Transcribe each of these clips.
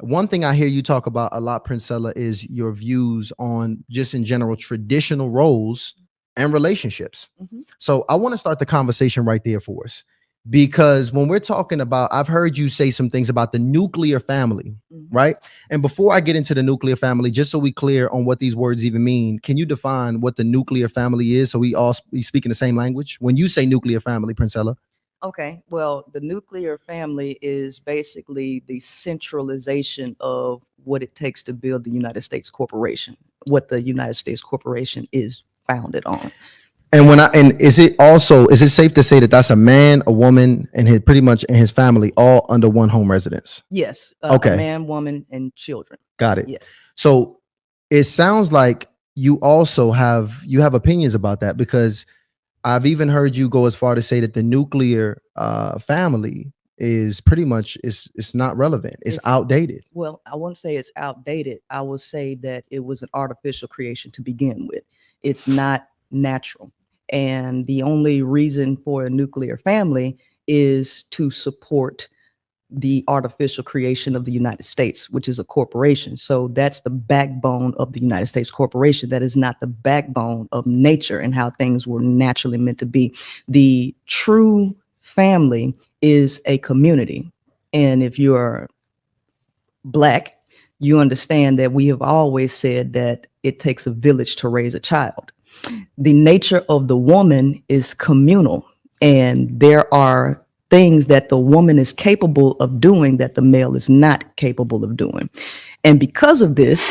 One thing I hear you talk about a lot, Princella, is your views on just in general traditional roles and relationships. Mhm. So I want to start the conversation right there for us. Because when we're talking about, I've heard you say some things about the nuclear family, Mhm. right? And before I get into the nuclear family, just so we clear on what these words even mean, can you define what the nuclear family is so we all we speak in the same language? When you say nuclear family, Princella. Okay, well, the nuclear family is basically the centralization of what it takes to build the United States corporation, what the United States corporation is founded on. And is it also, is it safe to say that that's a man, a woman, and his pretty much and his family all under one home residence? Yes, a Okay, man, woman, and children. got it. Yes. So it sounds like you also have opinions about that, because I've even heard you go as far to say that the nuclear family is pretty much it's not relevant. It's It's outdated. Well, I won't say it's outdated. I will say that it was an artificial creation to begin with. It's not natural. And the only reason for a nuclear family is to support the artificial creation of the United States, which is a corporation. So that's the backbone of the United States corporation. That is not the backbone of nature and how things were naturally meant to be. The true family is a community. And if you're Black, you understand that we have always said that it takes a village to raise a child. The nature of the woman is communal, and there are things that the woman is capable of doing that the male is not capable of doing. And because of this,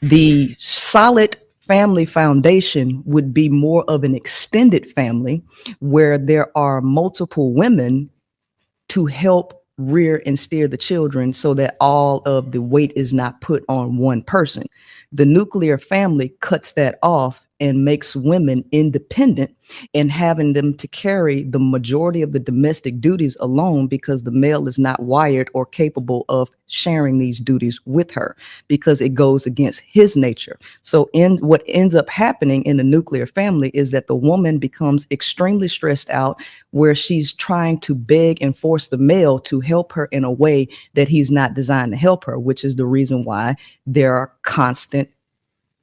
the solid family foundation would be more of an extended family where there are multiple women to help rear and steer the children so that all of the weight is not put on one person. The nuclear family cuts that off and makes women independent and having them to carry the majority of the domestic duties alone because the male is not wired or capable of sharing these duties with her because it goes against his nature. So in what ends up happening in the nuclear family is that the woman becomes extremely stressed out where she's trying to beg and force the male to help her in a way that he's not designed to help her, which is the reason why there are constant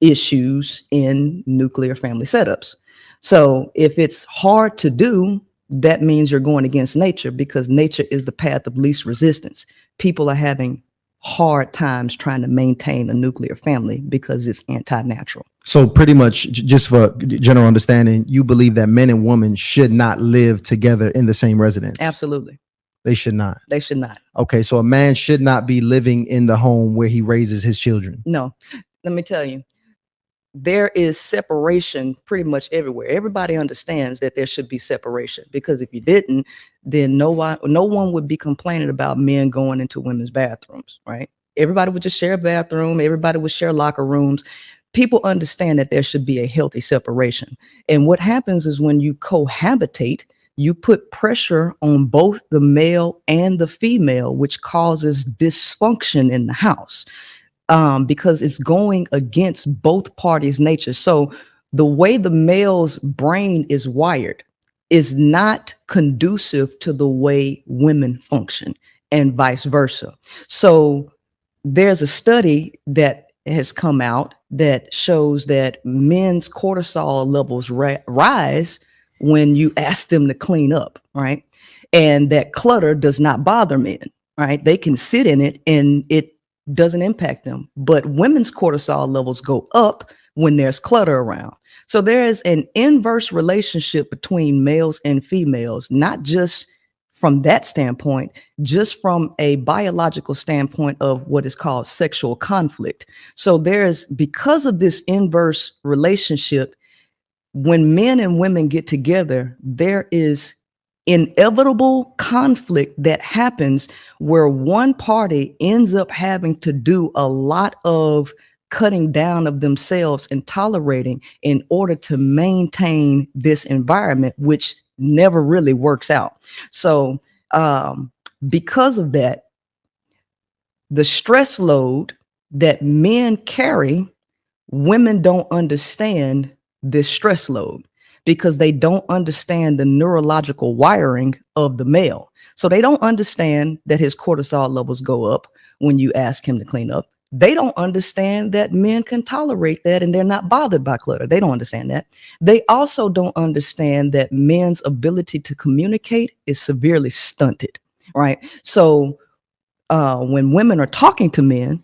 issues in nuclear family setups. So if it's hard to do, that means you're going against nature because nature is the path of least resistance. People are having hard times trying to maintain a nuclear family because it's anti-natural. So pretty much, just for general understanding, you believe that men and women should not live together in the same residence. Absolutely. They should not. They should not. Okay, so a man should not be living in the home where he raises his children. No. Let me tell you, there is separation pretty much everywhere. Everybody understands that there should be separation because if you didn't, then no one would be complaining about men going into women's bathrooms, right? Everybody would just share a bathroom. Everybody would share locker rooms. People understand that there should be a healthy separation. And what happens is when you cohabitate, you put pressure on both the male and the female, which causes dysfunction in the house. Because it's going against both parties' nature. So the way the male's brain is wired is not conducive to the way women function and vice versa. So there's a study that has come out that shows that men's cortisol levels rise when you ask them to clean up, right? And that clutter does not bother men, right? They can sit in it and it doesn't impact them. But women's cortisol levels go up when there's clutter around. So there is an inverse relationship between males and females, not just from that standpoint, just from a biological standpoint of what is called sexual conflict. So because of this inverse relationship, when men and women get together, there is inevitable conflict that happens where one party ends up having to do a lot of cutting down of themselves and tolerating in order to maintain this environment, which never really works out. So because of that, the stress load that men carry, women don't understand this stress load because they don't understand the neurological wiring of the male. So they don't understand that his cortisol levels go up. when you ask him to clean up. They don't understand that men can tolerate that and they're not bothered by clutter. They don't understand that. They also don't understand that men's ability to communicate is severely stunted, right? So when women are talking to men,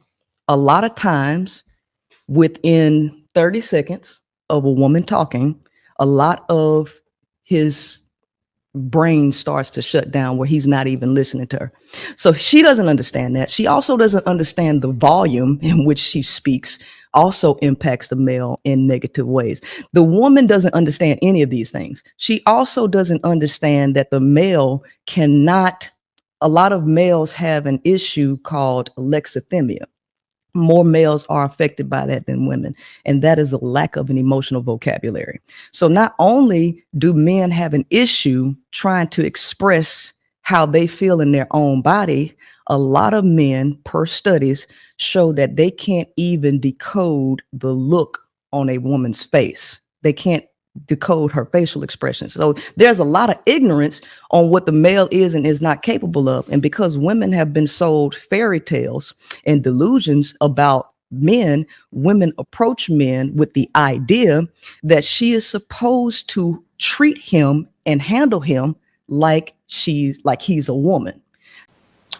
a lot of times within 30 seconds of a woman talking, a lot of his brain starts to shut down where he's not even listening to her. So she doesn't understand that. She also doesn't understand the volume in which she speaks also impacts the male in negative ways. The woman doesn't understand any of these things. She also doesn't understand that the male cannot, a lot of males have an issue called alexithymia. More males are affected by that than women, and that is a lack of an emotional vocabulary. So not only do men have an issue trying to express how they feel in their own body, a lot of men, per studies, show that they can't even decode the look on a woman's face. They can't decode her facial expressions. So there's a lot of ignorance on what the male is and is not capable of. And because women have been sold fairy tales and delusions about men, women approach men with the idea that she is supposed to treat him and handle him like he's a woman.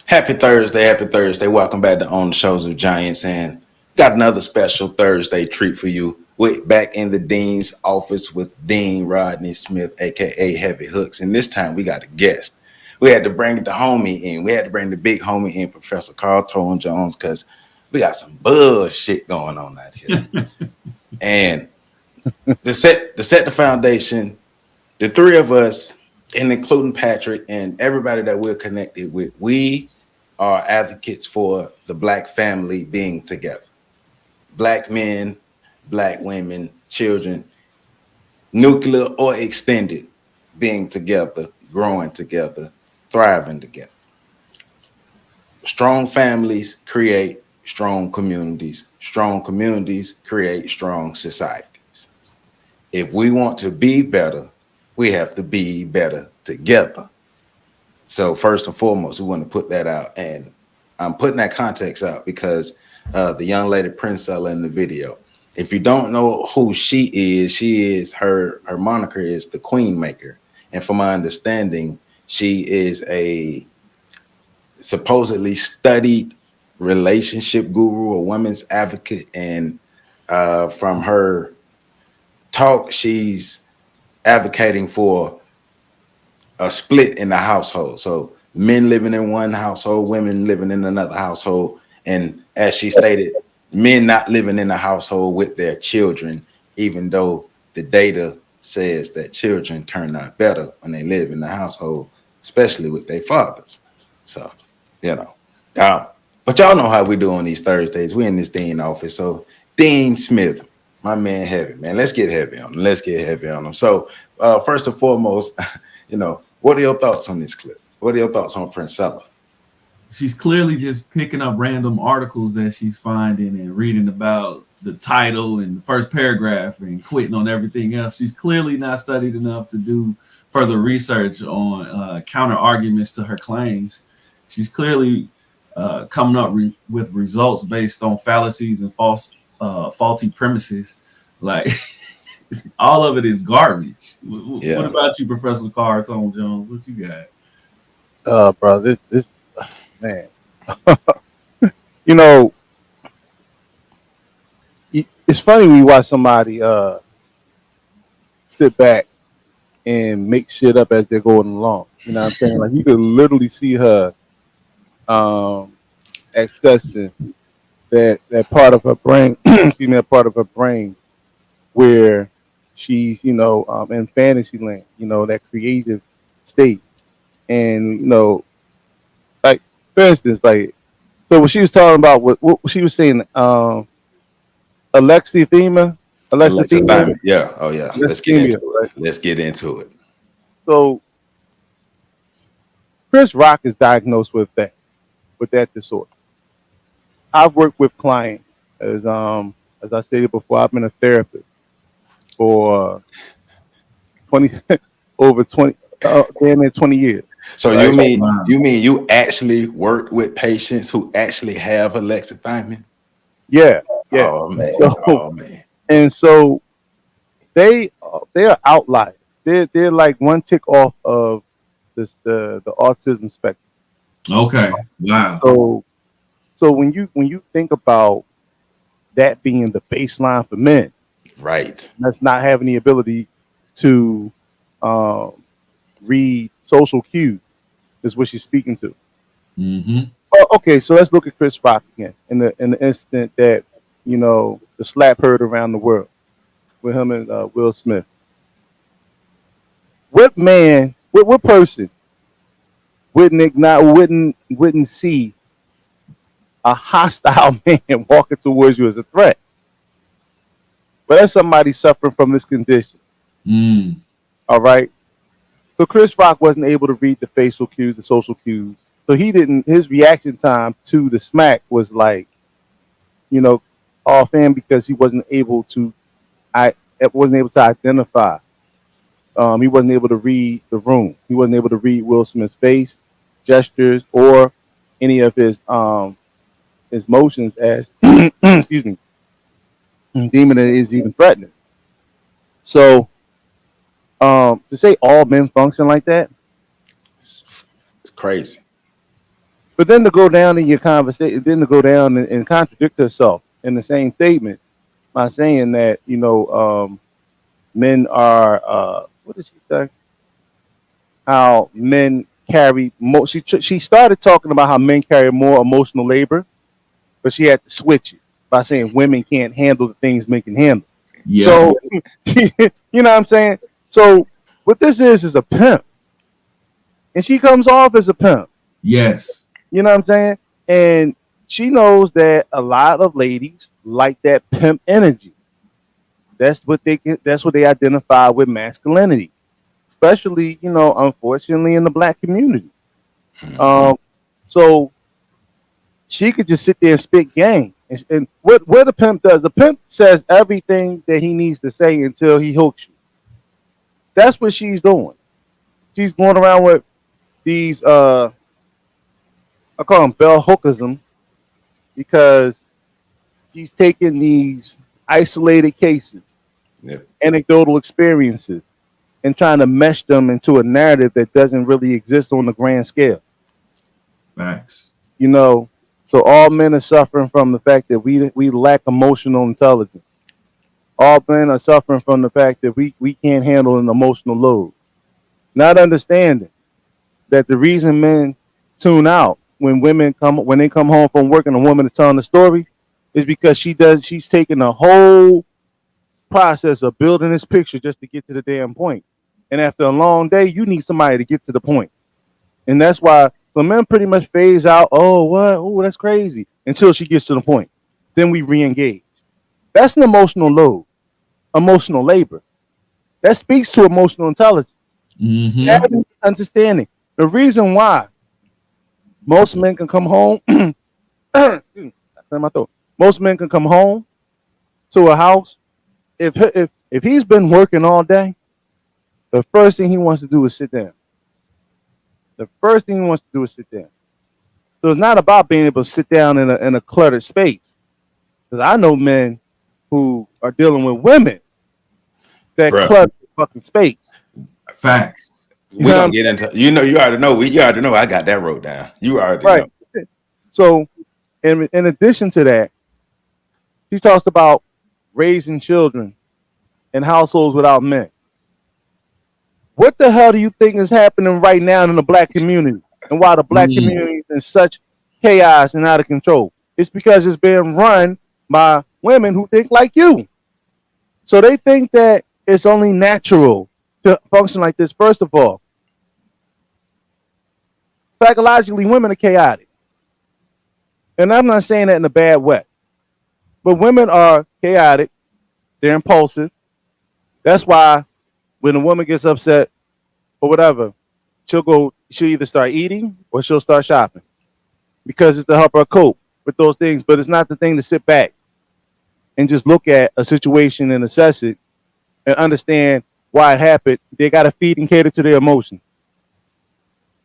Happy Thursday, happy Thursday. Welcome back to On the Shows of Giants, and got another special Thursday treat for you. We're back in the Dean's office with Dean Rodney Smith, aka Heavy Hooks, and this time we got a guest. We had to bring the homie in. We had to bring the big homie in, Professor Carl Tone Jones, because we got some bullshit going on out here. And to set the foundation, the three of us, and including Patrick and everybody that we're connected with, we are advocates for the Black family being together. Black men, Black women, children, nuclear or extended, being together, growing together, thriving together. Strong families create strong communities. Strong communities create strong societies. If we want to be better, we have to be better together. So first and foremost, we want to put that out. And I'm putting that context out because the young lady Princella in the video, if you don't know who she is her moniker is the Queen Maker. And from my understanding, she is a supposedly studied relationship guru, a women's advocate. And from her talk, she's advocating for a split in the household. So men living in one household, women living in another household. And as she stated, men not living in a household with their children, even though the data says that children turn out better when they live in the household, especially with their fathers. So, you know. But y'all know how we do on these Thursdays. We in this Dean office. So Dean Smith, my man Heavy, man. Let's get heavy on him. Let's get heavy on him. So first and foremost, what are your thoughts on this clip? What are your thoughts on Princella? She's clearly just picking up random articles that she's finding and reading about the title and the first paragraph and quitting on everything else. She's clearly not studied enough to do further research on counter arguments to her claims. She's clearly coming up with results based on fallacies and faulty premises. Like all of it is garbage. Yeah. What about you, Professor Carl Tone Jones? What you got? Bro, this man. You know, it's funny when you watch somebody sit back and make shit up as they're going along. You know what I'm saying? Like you could literally see her accessing that part of her brain, excuse me, that part of her brain where she's, in fantasy land, that creative state. And, like, for instance, like, so what she was talking about, what she was saying, Alexithymia. Yeah. Oh, yeah. Let's get into it. Right? Let's get into it. So, Chris Rock is diagnosed with that disorder. I've worked with clients, as I stated before, I've been a therapist for 20 over 20 damn near 20 years. So Right. you mean you actually worked with patients who actually have alexithymia? Yeah, yeah. Oh man, So oh man. and so they are outliers. They're like one tick off of this the autism spectrum. Okay. Wow. So when you think about that being the baseline for men, Right. that's not having the ability to um, read social cues is what she's speaking to. Mm-hmm. Oh, okay, so let's look at Chris Rock again in the incident that the slap heard around the world with him and Will Smith. What man, what person wouldn't see a hostile man walking towards you as a threat? But that's somebody suffering from this condition. Mm. All right. So Chris Rock wasn't able to read the facial cues, the social cues. So he didn't. His reaction time to the smack was like, offhand because he wasn't able to. I wasn't able to identify. He wasn't able to read the room. He wasn't able to read Will Smith's face, gestures, or any of his motions as excuse me, deeming it is even threatening. So to say all men function like that, It's crazy. but then to go down in your conversation, then to go down and contradict herself in the same statement by saying that men are what did she say? How men carry more. She started talking about how men carry more emotional labor, but she had to switch it by saying women can't handle the things men can handle. Yeah. So you know what I'm saying? So what this is a pimp. And she comes off as a pimp. Yes. You know what I'm saying? And she knows that a lot of ladies like that pimp energy. That's what they identify with masculinity. Especially, unfortunately in the black community. Um, so she could just sit there and spit game. And what the pimp does, the pimp says everything that he needs to say until he hooks you. That's what she's doing. She's going around with these I call them bell hookisms because she's taking these isolated cases, Yep. anecdotal experiences, and trying to mesh them into a narrative that doesn't really exist on the grand scale. Facts. You know, so all men are suffering from the fact that we lack emotional intelligence. All men are suffering from the fact that we can't handle an emotional load. Not understanding that the reason men tune out when they come home from work and a woman is telling the story is because she's taking a whole process of building this picture just to get to the damn point. And after a long day, you need somebody to get to the point. And that's why the men pretty much phase out, oh what? Oh, that's crazy. Until she gets to the point. Then we re-engage. That's an emotional load, emotional labor. That speaks to emotional intelligence. Mm-hmm. Having understanding. The reason why most men can come home my throat. Most men can come home to a house if he's been working all day. The first thing he wants to do is sit down. The first thing he wants to do is sit down. So it's not about being able to sit down in a cluttered space. Because I know men who are dealing with women that Bruh, clutter the fucking space. Facts. You we're know what gonna I'm get saying? into you already know you already know I got that wrote down. You already Right. know. So in addition to that, he talks about raising children in households without men. What the hell do you think is happening right now in the black community? And why the black Mm. community is in such chaos and out of control? It's because it's being run by women who think like you. So they think that it's only natural to function like this. First of all, psychologically, women are chaotic. And I'm not saying that in a bad way. But women are chaotic. They're impulsive. That's why when a woman gets upset or whatever, she'll either start eating or she'll start shopping because it's to help her cope with those things. But it's not the thing to sit back and just look at a situation and assess it and understand why it happened. They got to feed and cater to their emotions.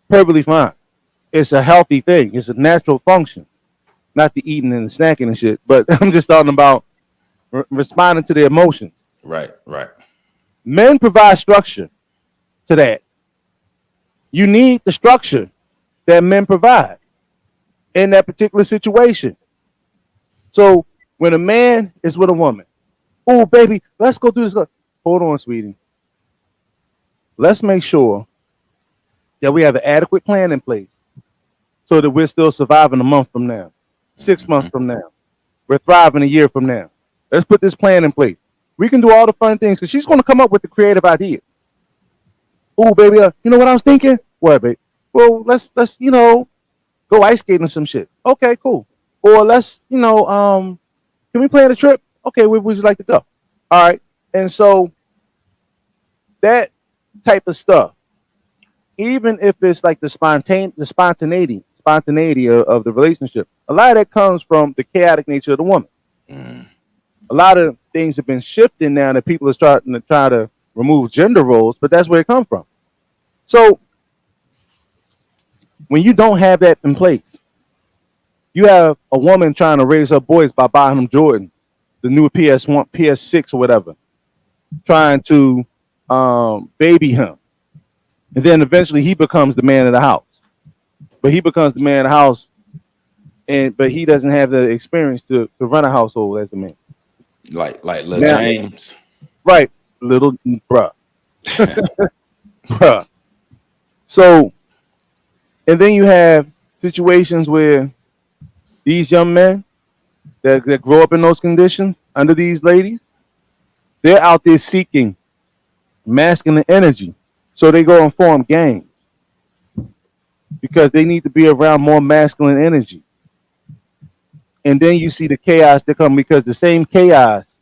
Perfectly fine. It's a healthy thing. It's a natural function. Not the eating and the snacking and shit, but I'm just talking about responding to the emotions. Right, right. Men provide structure to that. You need the structure that men provide in that particular situation. So when a man is with a woman, oh baby, let's go do this. Hold on, sweetie. Let's make sure that we have an adequate plan in place so that we're still surviving a month from now, 6 months from now. We're thriving a year from now. Let's put this plan in place. We can do all the fun things because she's going to come up with the creative idea. Oh, baby, you know what I was thinking? What, baby? Well, let's go ice skating or some shit. Okay, cool. Or let's can we plan a trip? Okay, where would you like to go? All right. And so that type of stuff, even if it's like the spontaneity of the relationship, a lot of that comes from the chaotic nature of the woman. A lot of things have been shifting now that people are starting to try to remove gender roles, but that's where it comes from. So when you don't have that in place, you have a woman trying to raise her boys by buying them Jordans, the new PS1, PS6 or whatever, trying to baby him. And then eventually he becomes the man of the house. But he becomes the man of the house, but he doesn't have the experience to run a household as the man. Like little James. Right. Little bruh. Bruh. So, and then you have situations where these young men that grow up in those conditions under these ladies, they're out there seeking masculine energy. So they go and form gangs because they need to be around more masculine energy. And then you see the chaos that come because the same chaos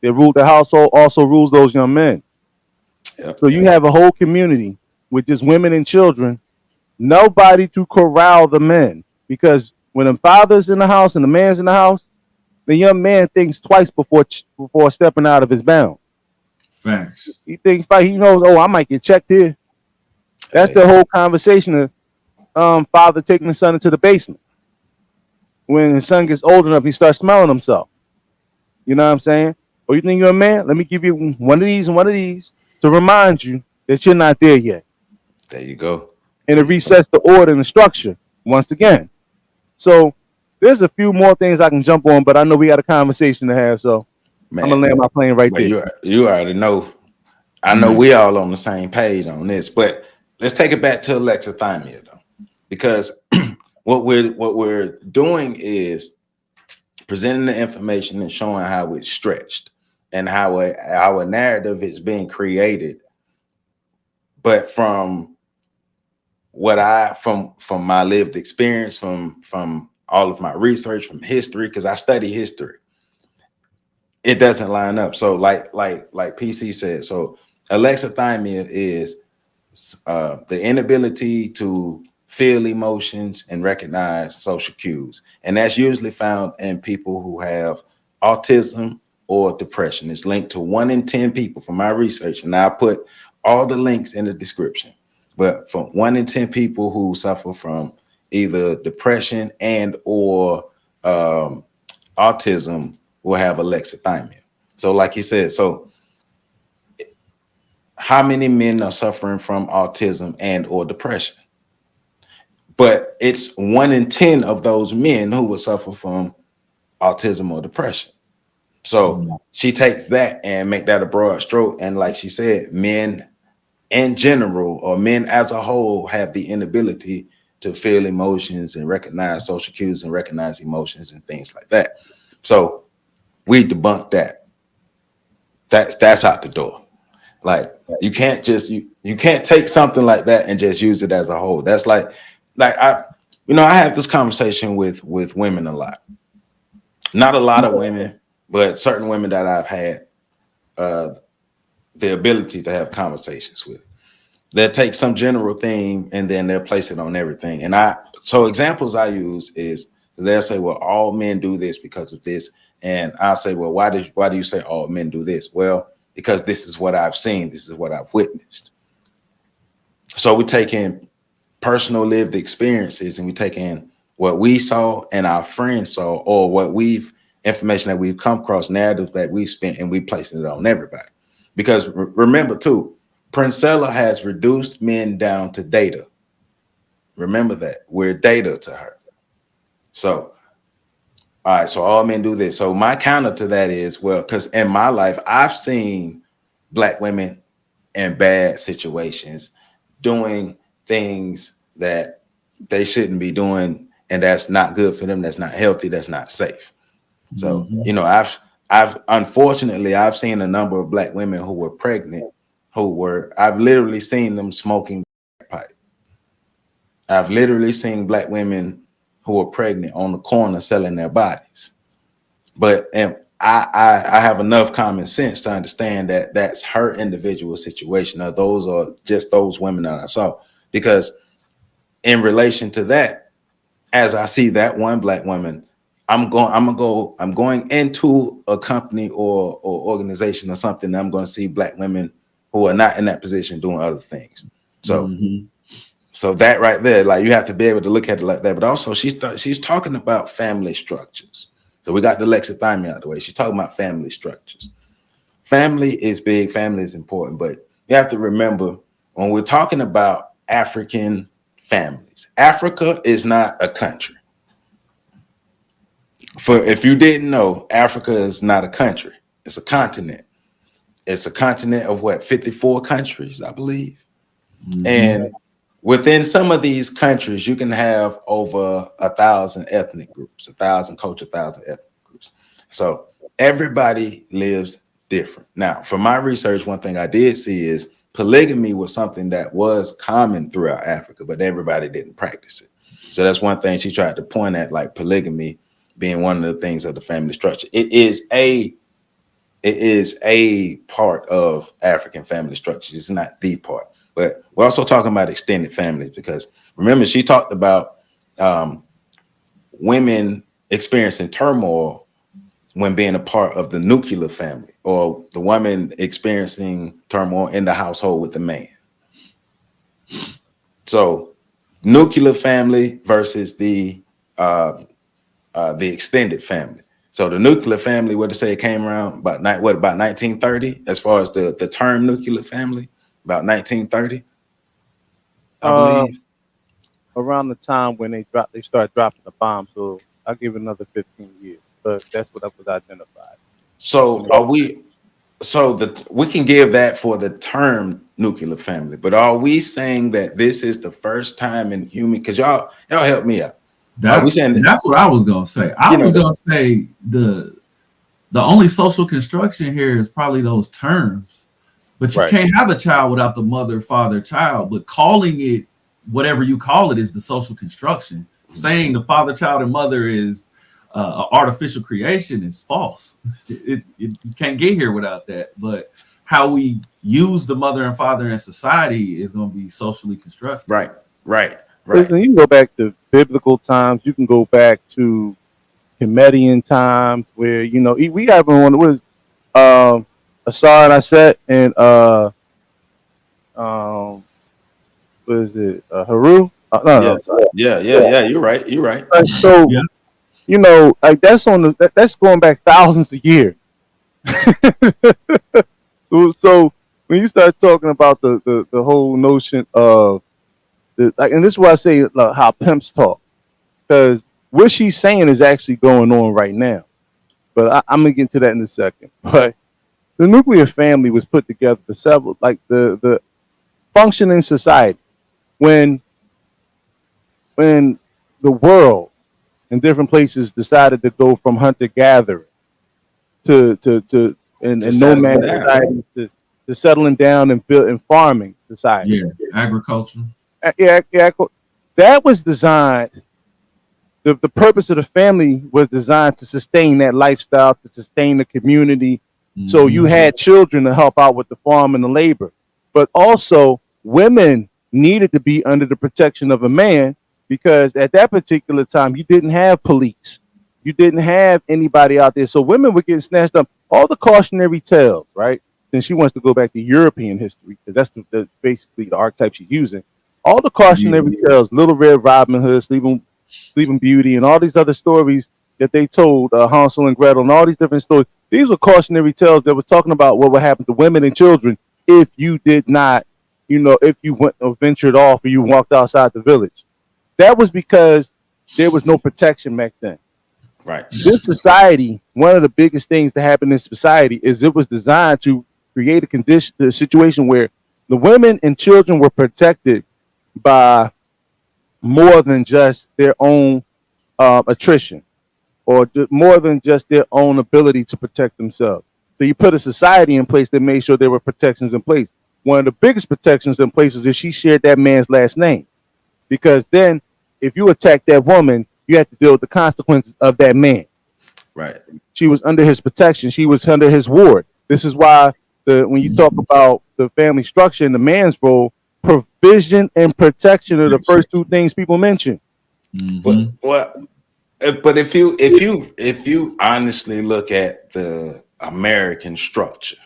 that ruled the household also rules those young men. Yep. So you have a whole community with just women and children, nobody to corral the men. Because when the father's in the house and the man's in the house, the young man thinks twice before stepping out of his bound. Facts. He thinks, he knows, I might get checked here. That's the whole conversation of father taking the son into the basement. When his son gets old enough, he starts smelling himself. You know what I'm saying? Or you think you're a man? Let me give you one of these and one of these to remind you that you're not there yet. There you go. And it resets the order and the structure once again. So there's a few more things I can jump on, but I know we got a conversation to have, so I'm gonna land my plane right there. You already know. I know we all on the same page on this, but let's take it back to alexithymia though, because what we're doing is presenting the information and showing how it's stretched and how a narrative is being created, but from from my lived experience, from all of my research, from history, because I study history, it doesn't line up. So like PC said, so alexithymia is the inability to feel emotions and recognize social cues, and that's usually found in people who have autism or depression. It's linked to 1 in 10 people from my research, and I put all the links in the description. But from 1 in 10 people who suffer from either depression and or autism will have alexithymia. So like you said, so how many men are suffering from autism and or depression? But it's 1 in 10 of those men who will suffer from autism or depression. So she takes that and make that a broad stroke. And like she said, men in general, or men as a whole, have the inability to feel emotions and recognize social cues and recognize emotions and things like that. So we debunk that. That's out the door. Like you can't just you can't take something like that and just use it as a whole. That's like I have this conversation with women a lot. Not a lot of women, but certain women that I've had the ability to have conversations with. They'll take some general thing and then they'll place it on everything. And so examples I use is they'll say, well, all men do this because of this. And I'll say, well, why do you say all men do this? Well, because this is what I've seen. This is what I've witnessed. So we take in personal lived experiences and we take in what we saw and our friends saw, or what information that we've come across, narratives that we've spent, and we placing it on everybody. Because remember too, Princella has reduced men down to data. Remember that we're data to her. So, all right, so all men do this. So my counter to that is, well, because in my life, I've seen Black women in bad situations doing things that they shouldn't be doing, and that's not good for them, that's not healthy, that's not safe. So, you know, I've unfortunately I've seen a number of Black women who were pregnant, I've literally seen them smoking pipe. I've literally seen Black women who were pregnant on the corner selling their bodies. But I have enough common sense to understand that that's her individual situation, or those are just those women that I saw. Because in relation to that, as I see that one Black woman, I'm going into a company or organization or something, I'm going to see Black women who are not in that position doing other things. So so that right there, like, you have to be able to look at it like that. But also she's talking about family structures. So we got the alexithymia out of the way. She's talking about family structures. Family is big, family is important, but you have to remember when we're talking about African families, Africa is not a country. If you didn't know, Africa is not a country, it's a continent. It's a continent of what, 54 countries, I believe. And within some of these countries, you can have over 1,000 ethnic groups, 1,000 culture, 1,000 ethnic groups. So everybody lives different. Now, from my research, one thing I did see is polygamy was something that was common throughout Africa, but everybody didn't practice it. So that's one thing she tried to point at, like polygamy being one of the things of the family structure. It is a part of African family structure. It's not the part. But we're also talking about extended families, because remember, she talked about women experiencing turmoil when being a part of the nuclear family, or the woman experiencing turmoil in the household with the man. So nuclear family versus the extended family. So the nuclear family, what to say, it came around about 1930, as far as the term nuclear family, about 1930, I believe. Around the time when they start dropping the bomb. So I'll give it another 15 years, but that's what was identified. So we can give that for the term nuclear family, but are we saying that this is the first time in human? Because y'all help me out. Are we saying that's what I was gonna say. I was gonna say the only social construction here is probably those terms, but you can't have a child without the mother, father, child. But calling it whatever you call it is the social construction. Saying the father, child, and mother is an artificial creation is false. You can't get here without that. But how we use the mother and father in society is going to be socially constructed. Right. Listen, you can go back to biblical times. You can go back to Comedian times, where we have one. It was Asar and Aset, and what is it? Haru? No. Yeah. You're right. So like that's that's going back thousands of years. So when you start talking about the whole notion of and this is why I say how pimps talk, because what she's saying is actually going on right now. But I'm gonna get into that in a second. But the nuclear family was put together for several, like the functioning society when the world in different places decided to go from hunter gathering to nomad society to settling down and building farming society. Yeah, agriculture. Yeah. That was designed. The purpose of the family was designed to sustain that lifestyle, to sustain the community. So you had children to help out with the farm and the labor, but also women needed to be under the protection of a man, because at that particular time you didn't have police, you didn't have anybody out there, so women were getting snatched up. All the cautionary tales, right? Then she wants to go back to European history, because that's basically the archetype she's using. All the cautionary tales, Little Red Riding Hood, Sleeping Beauty, and all these other stories that they told, Hansel and Gretel, and all these different stories. These were cautionary tales that was talking about what would happen to women and children if you did not, if you went or ventured off or you walked outside the village. That was because there was no protection back then. Right. This society, one of the biggest things that happened in society is it was designed to create the situation where the women and children were protected by more than just their own attrition or more than just their own ability to protect themselves. So you put a society in place that made sure there were protections in place. One of the biggest protections in place is if she shared that man's last name, because then if you attack that woman, you have to deal with the consequences of that man. Right. She was under his protection. She was under his ward. This is why when you talk about the family structure and the man's role, provision and protection are the first two things people mention. But if you honestly look at the American structure,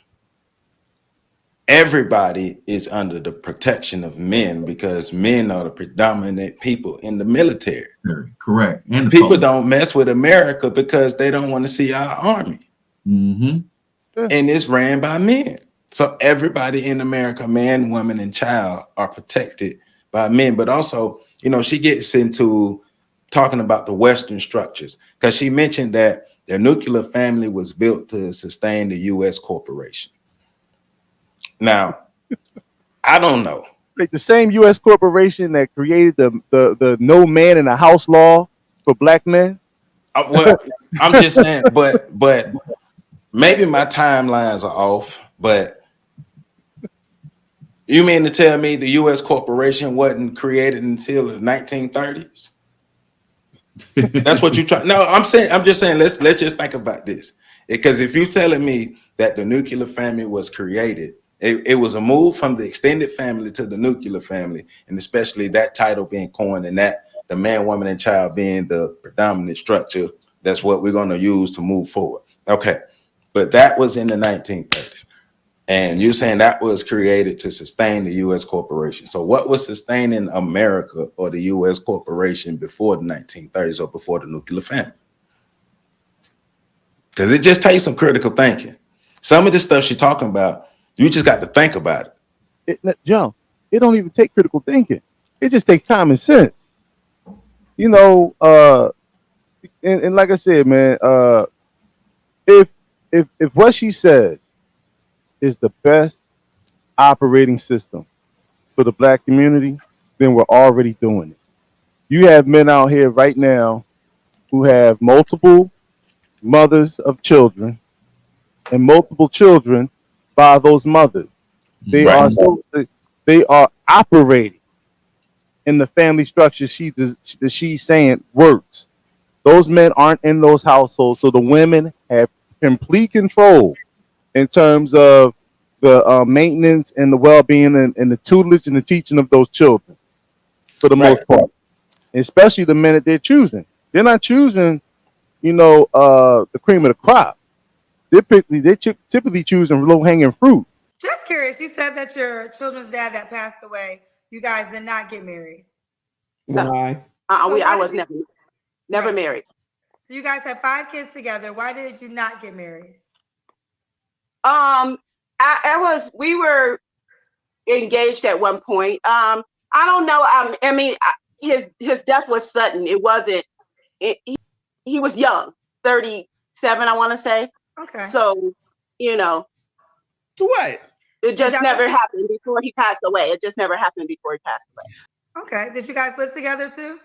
everybody is under the protection of men because men are the predominant people in the military. Correct. And people don't mess with America because they don't want to see our army. And it's ran by men. So everybody in America, man, woman, and child, are protected by men. But also, she gets into talking about the Western structures because she mentioned that their nuclear family was built to sustain the U.S. corporation. Now, I don't know. Like the same U.S. corporation that created the no man in a house law for black men. Well, I'm just saying, but maybe my timelines are off. But you mean to tell me the U.S. corporation wasn't created until the 1930s? That's what you try. No, I'm just saying. Let's just think about this. Because if you're telling me that the nuclear family was created, it was a move from the extended family to the nuclear family, and especially that title being coined, and that the man, woman, and child being the predominant structure. That's what we're going to use to move forward. Okay, but that was in the 1930s. And you're saying that was created to sustain the U.S. corporation. So what was sustaining America or the U.S. corporation before the 1930s or before the nuclear family? Because it just takes some critical thinking. Some of the stuff she's talking about, you just got to think about it. John, it don't even take critical thinking. It just takes time and sense. And like I said, man, if what she said is the best operating system for the black community, then we're already doing it. You have men out here right now who have multiple mothers of children and multiple children by those mothers. They are operating in the family structure she's saying works. Those men aren't in those households, so the women have complete control in terms of the maintenance and the well-being and the tutelage and the teaching of those children, for the most part. Especially the men that they're choosing. They're not choosing, the cream of the crop. They're typically choosing low-hanging fruit. Just curious, you said that your children's dad that passed away, you guys did not get married. Why? I was never married. You guys had 5 kids together. Why did you not get married? We were engaged at one point. I don't know. I mean, his death was sudden. It wasn't. He was young, 37, I want to say. Okay. So, To what? It just never happened before he passed away. It just never happened before he passed away. Okay. Did you guys live together too?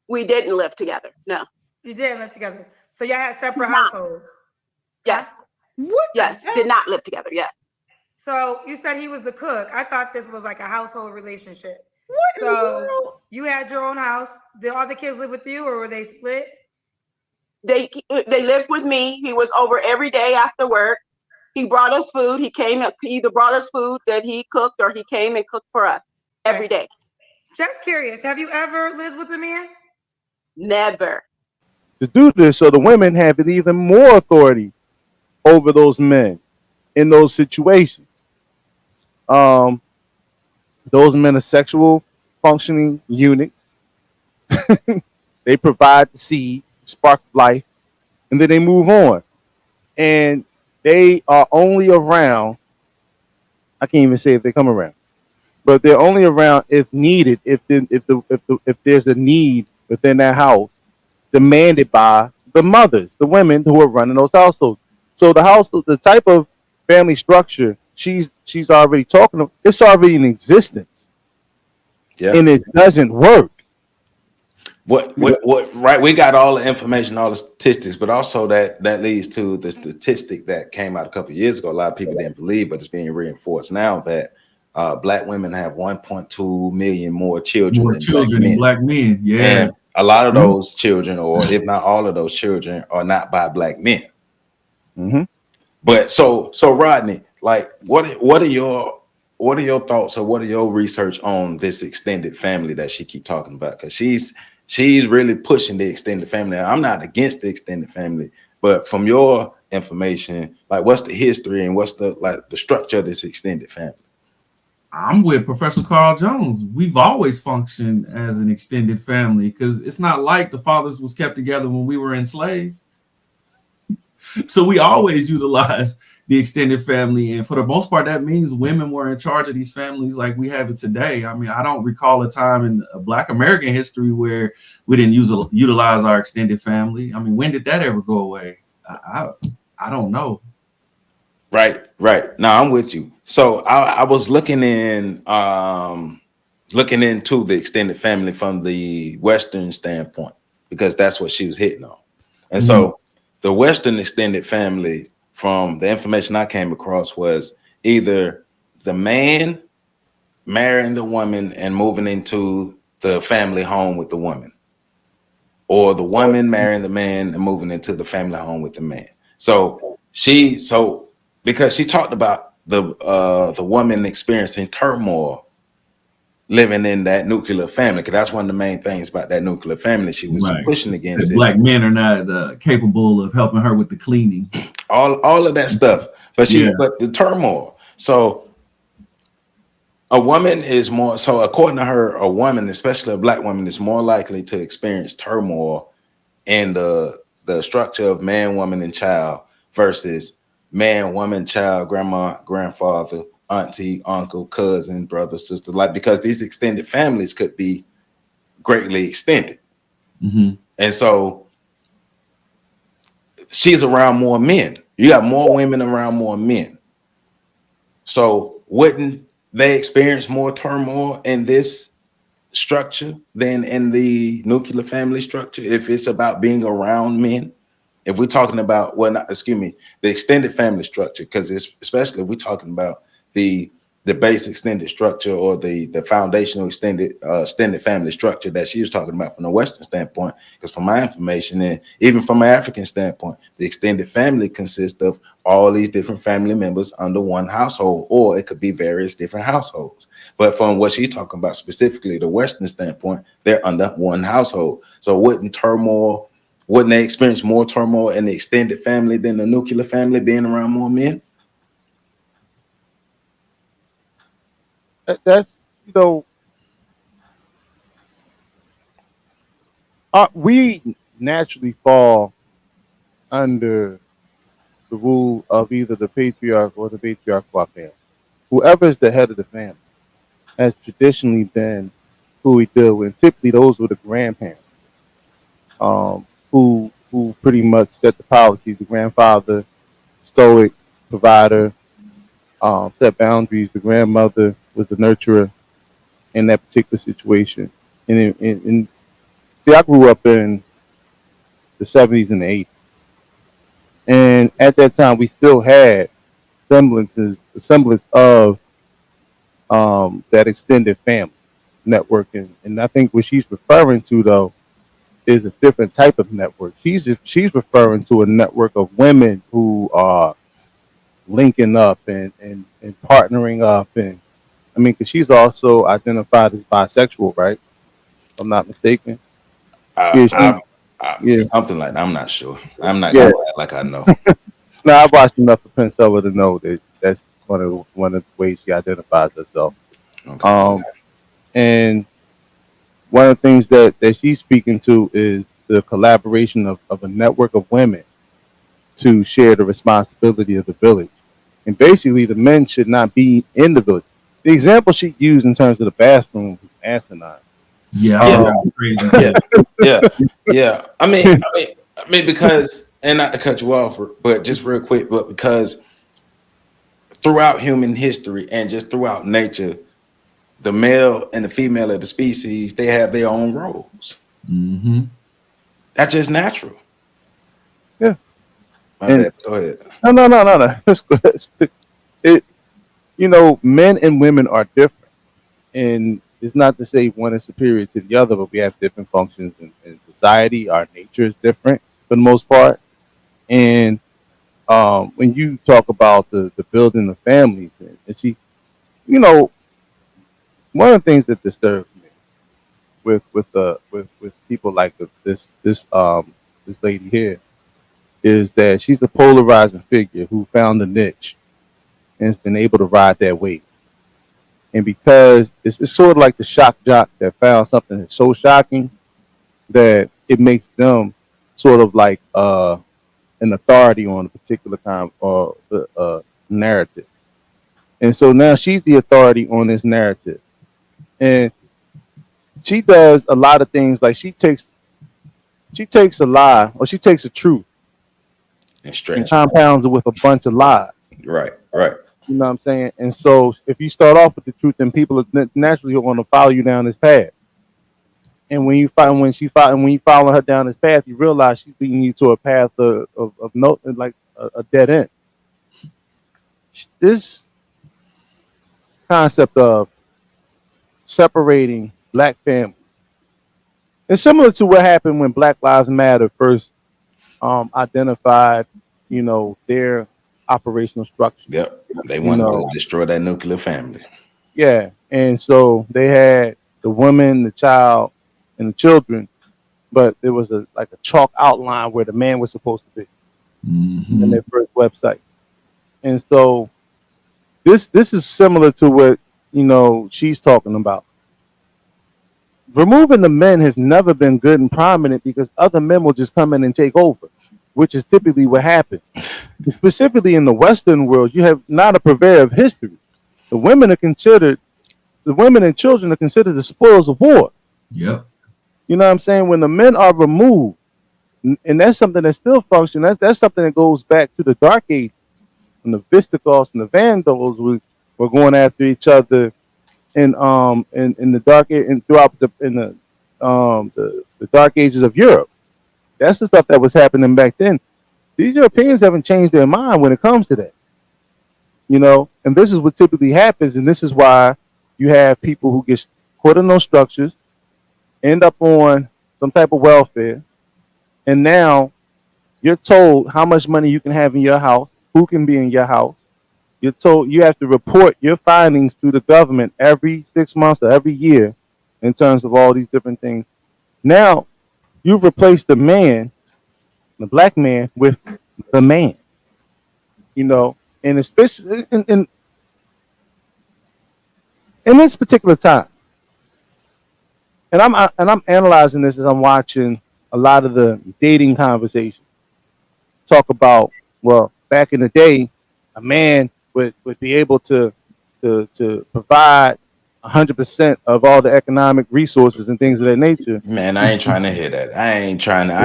We didn't live together. No. You didn't live together. So y'all had separate households. Yes. What? Yes. Did not live together. Yes. So you said he was the cook. I thought this was like a household relationship. What? So you had your own house. Did all the kids live with you, or were they split? They lived with me. He was over every day after work. He brought us food. He either brought us food that he cooked, or he came and cooked for us every day. Just curious, have you ever lived with a man? Never. To do this, so the women have even more authority over those men in those situations. Those men are sexual functioning units. They provide the seed, spark of life, and then they move on. And they are only around. I can't even say if they come around, but they're only around if needed. If there's a need within that house demanded by the mothers, the women who are running those households. So the household, the type of family structure she's already talking about, it's already in existence, Yeah. and it doesn't work. What right, we got all the information, all the statistics, but also that leads to the statistic that came out a couple of years ago. A lot of people didn't believe, but it's being reinforced now that black women have 1.2 million more children More than black children than men. black men. Yeah. And a lot of those children, or if not all of those children, are not by black men. Mm-hmm. But so Rodney, like what are your thoughts, or what are your research on this extended family that she keep talking about? Because she's really pushing the extended family. I'm not against the extended family, but from your information, like what's the history and what's the structure of this extended family? I'm with Professor Carl Jones. We've always functioned as an extended family because it's not like the fathers was kept together when we were enslaved. So we always utilize the extended family. And for the most part, that means women were in charge of these families like we have it today. I mean, I don't recall a time in Black American history where we didn't utilize our extended family. I mean, when did that ever go away? I don't know. Right. No, I'm with you. So I was looking into the extended family from the Western standpoint, because that's what she was hitting on. And so the Western extended family, from the information I came across, was either the man marrying the woman and moving into the family home with the woman, or the woman marrying the man and moving into the family home with the man. So because she talked about the woman experiencing turmoil living in that nuclear family, because that's one of the main things about that nuclear family she was pushing against. Said black men are not capable of helping her with the cleaning, all of that stuff. But but the turmoil. So a woman is more, so according to her, a woman, especially a black woman, is more likely to experience turmoil in the structure of man, woman, and child versus man, woman, child, grandma, grandfather, auntie, uncle, cousin, brother, sister, like, because these extended families could be greatly extended. And so she's around more men. You got more women around more men. So wouldn't they experience more turmoil in this structure than in the nuclear family structure if it's about being around men? If we're talking about, the extended family structure, because it's especially if we're talking about the base extended structure, or the foundational extended family structure that she was talking about from the Western standpoint. Because from my information, and even from an African standpoint, the extended family consists of all these different family members under one household, or it could be various different households. But from what she's talking about, specifically the Western standpoint, they're under one household. So wouldn't they experience more turmoil in the extended family than the nuclear family, being around more men? That's, we naturally fall under the rule of either the patriarch or the patriarchal family. Whoever is the head of the family has traditionally been who we deal with. Typically, those were the grandparents, who pretty much set the policies. The grandfather, stoic, provider, set boundaries. The grandmother was the nurturer in that particular situation. And see, I grew up in the 70s and the 80s. And at that time, we still had semblance of that extended family network. And I think what she's referring to, though, is a different type of network. She's referring to a network of women who are linking up and partnering up. And I mean, because she's also identified as bisexual, right? If I'm not mistaken. Something like that. I'm not sure. I'm not gonna act like I know. No, I watched enough of Princella to know that that's one of the ways she identifies herself. Okay. And one of the things that she's speaking to is the collaboration of a network of women to share the responsibility of the village. And basically, the men should not be in the village. The example she used in terms of the bathroom was asinine. Yeah, I thought Yeah. that was crazy Yeah. too. Yeah. Yeah. I mean, because, and not to cut you off, but just real quick, but because throughout human history and just throughout nature, the male and the female of the species, they have their own roles. Mm-hmm. That's just natural. Yeah. My And bad. Go ahead. no. That's good. It, men and women are different, and it's not to say one is superior to the other, but we have different functions in society. Our nature is different for the most part, and when you talk about the building of families, and see, you know, one of the things that disturbs me with people like this lady here is that she's a polarizing figure who found a niche and has been able to ride that wave. And because it's sort of like the shock jock that found something that's so shocking that it makes them sort of like an authority on a particular kind of narrative. And so now she's the authority on this narrative. And she does a lot of things like she takes a lie or she takes a truth And and stretch it. compounds it with a bunch of lies. Right. Right. You know what I'm saying? And so if you start off with the truth, then people are naturally going to follow you down this path. And when you follow her down this path, you realize she's leading you to a path of no, like a dead end. This concept of separating black families is similar to what happened when Black Lives Matter first identified, their operational structure. Yep. They You wanted to know, destroy that nuclear family. yeah, and so they had the woman, the child, and the children, but there was a chalk outline where the man was supposed to be in Mm-hmm. their first website. And so this is similar to what she's talking about. Removing the men has never been good and prominent because other men will just come in and take over, which is typically what happens. Specifically in the Western world, you have not a purveyor of history. The women are considered, the women and children are considered the spoils of war. Yep. You know what I'm saying? When the men are removed, and that's something that still functions. That's something that goes back to the Dark Age, when the Visigoths and the Vandals were going after each other in the dark and throughout the dark ages of Europe. That's the stuff that was happening back then. These Europeans haven't changed their mind when it comes to that, and this is what typically happens, and this is why you have people who get caught in those structures, end up on some type of welfare, and now you're told how much money you can have in your house, who can be in your house. You're told you have to report your findings to the government every 6 months or every year in terms of all these different things. Now you've replaced the man, the black man, with the man, and especially in this particular time. And I'm analyzing this as I'm watching a lot of the dating conversations talk about, well, back in the day, a man would be able to provide 100% of all the economic resources and things of that nature. Man, I ain't trying to hear that. I ain't trying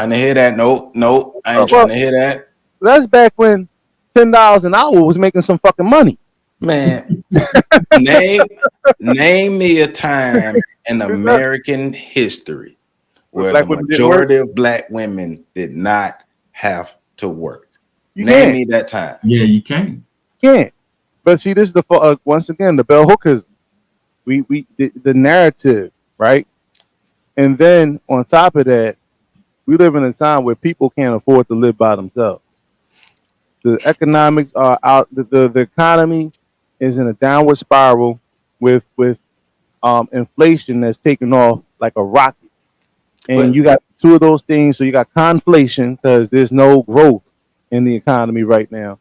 to hear that. Nope. Nope. I ain't trying Well, to hear that. that's back when $10 an hour was making some fucking money. Man, name name me a time in American history Where where the black women didn't work. majority of black women did not have to work. You Name can't. me that time. Yeah, you can't. Can't. But see, this is once again the bell hookers. The narrative, right? And then on top of that, we live in a time where people can't afford to live by themselves. The economics are out. The economy is in a downward spiral with inflation that's taken off like a rocket. And But you got two of those things. So you got conflation because there's no growth in the economy right now.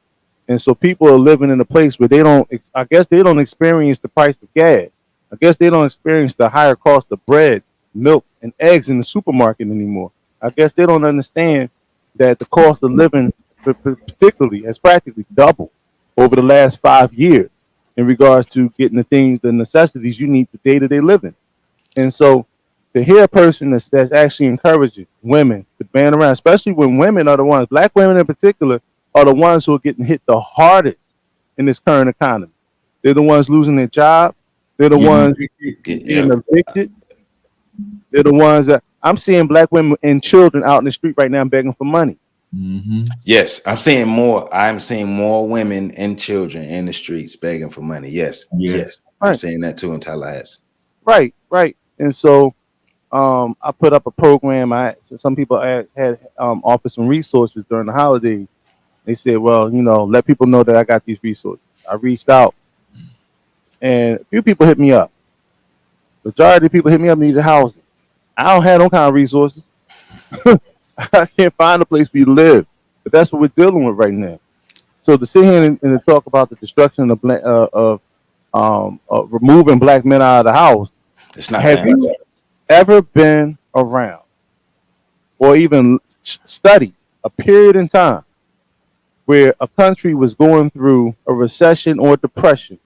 And so people are living in a place where they don't, I guess they don't experience the price of gas. I guess they don't experience the higher cost of bread, milk, and eggs in the supermarket anymore. I guess they don't understand that the cost of living, particularly, has practically doubled over the last 5 years in regards to getting the things, the necessities you need for day to day living. And so to hear a person that's actually encouraging women to band around, especially when women are the ones, black women in particular, are the ones who are getting hit the hardest in this current economy. They're the ones losing their job. They're the ones being evicted. They're the ones that I'm seeing black women and children out in the street right now begging for money. Mm-hmm. Yes, I'm seeing more. I'm seeing more women and children in the streets begging for money. Yes, yes, I'm Right, seeing that too in Tallahassee. right. And so I put up a program. So some people had offered some resources during the holidays. They said, well, let people know that I got these resources. I reached out, and a few people hit me up. Majority of people hit me up needed housing. I don't have no kind of resources. I can't find a place for you to live. But that's what we're dealing with right now. So to sit here and to talk about the destruction of removing black men out of the house, It's not have gonna you happen. ever been around or even studied a period in time where a country was going through a recession or depression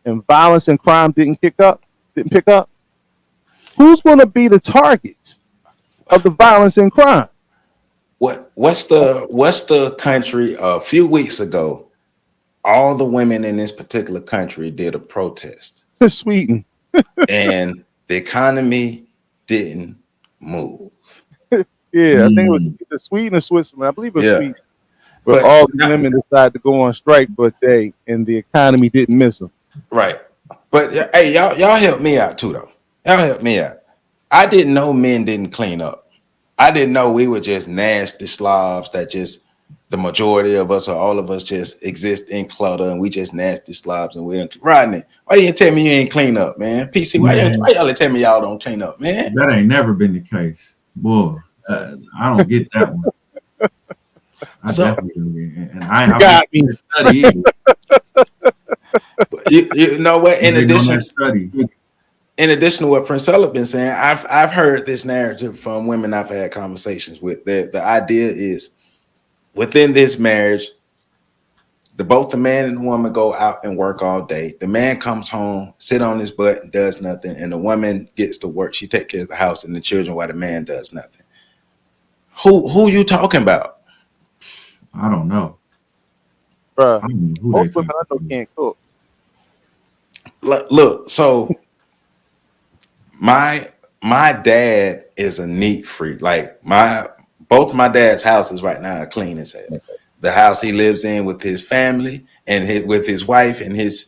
and violence and crime didn't pick up? Who's going to be the targets of the violence and crime? What's the country a few weeks ago? All the women in this particular country did a protest, Sweden. and the economy didn't move. Yeah, I think it was either Sweden or Switzerland. I believe it was Yeah, Sweden. But but all the women decided to go on strike for a day, and the economy didn't miss them. right. But hey, y'all help me out too, though. Y'all help me out. I didn't know men didn't clean up. I didn't know we were just nasty slobs that just the majority of us or all of us just exist in clutter and we just nasty slobs and we don't. Rodney, why you didn't tell me you ain't clean up, man? PC, why y'all tell me y'all don't clean up, man? That ain't never been the case, boy. I don't get that one. I definitely don't. And I ain't got seen me. a study either. You know what? In addition to what Princella been saying, I've heard this narrative from women I've had conversations with. The idea is within this marriage, both the man and the woman go out and work all day. The man comes home, sit on his butt, and does nothing, and the woman gets to work. She takes care of the house and the children while the man does nothing. Who you talking about? I don't know. Bruh, I don't know who most they women I know can't cook. Look, so my dad is a neat freak. Like both my dad's houses right now are clean as hell. The house he lives in with his family and with his wife and his